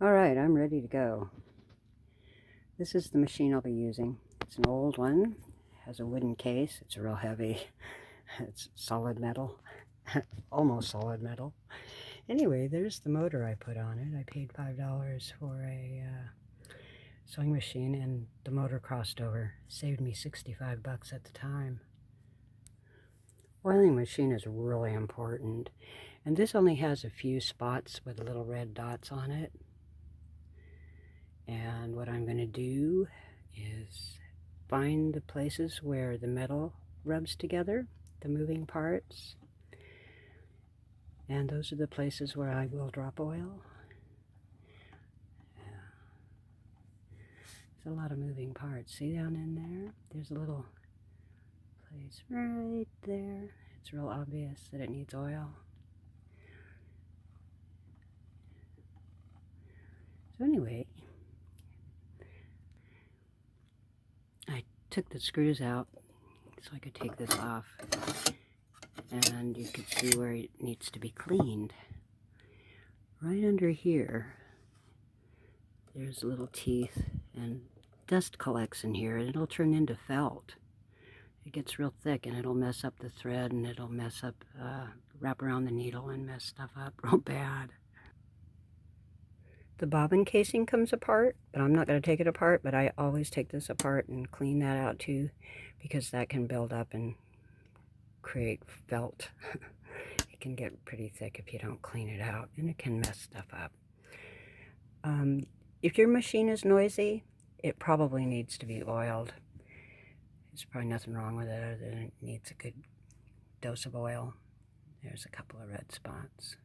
Alright, I'm ready to go. This is the machine I'll be using. It's an old one. It has a wooden case. It's real heavy. It's solid metal. Almost solid metal. Anyway, there's the motor I put on it. I paid $5 for a sewing machine, and the motor crossed over. Saved me 65 bucks at the time. Oiling machine is really important. And this only has a few spots with little red dots on it. And what I'm going to do is find the places where the metal rubs together, the moving parts. And those are the places where I will drop oil. There's a lot of moving parts. See down in there? There's a little place right there. It's real obvious that it needs oil. So anyway, I took the screws out so I could take this off, and you can see where it needs to be cleaned. Right under here, there's little teeth, and dust collects in here, and it'll turn into felt. It gets real thick, and it'll mess up the thread, and it'll mess up, wrap around the needle and mess stuff up real bad. The bobbin casing comes apart, but I'm not going to take it apart, but I always take this apart and clean that out too, because that can build up and create felt. It can get pretty thick if you don't clean it out, and it can mess stuff up. If your machine is noisy, it probably needs to be oiled. There's probably nothing wrong with it other than it needs a good dose of oil. There's a couple of red spots.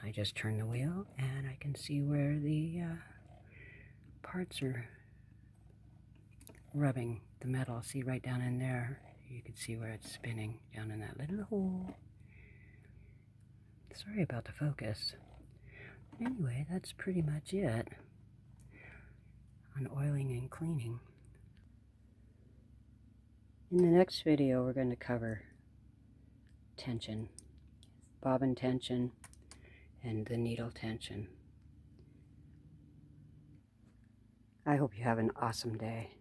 I just turn the wheel and I can see where the parts are rubbing the metal. See right down in there, you can see where it's spinning down in that little hole. Sorry about the focus. Anyway, that's pretty much it on oiling and cleaning. In the next video, we're going to cover tension, bobbin tension, and the needle tension. I hope you have an awesome day.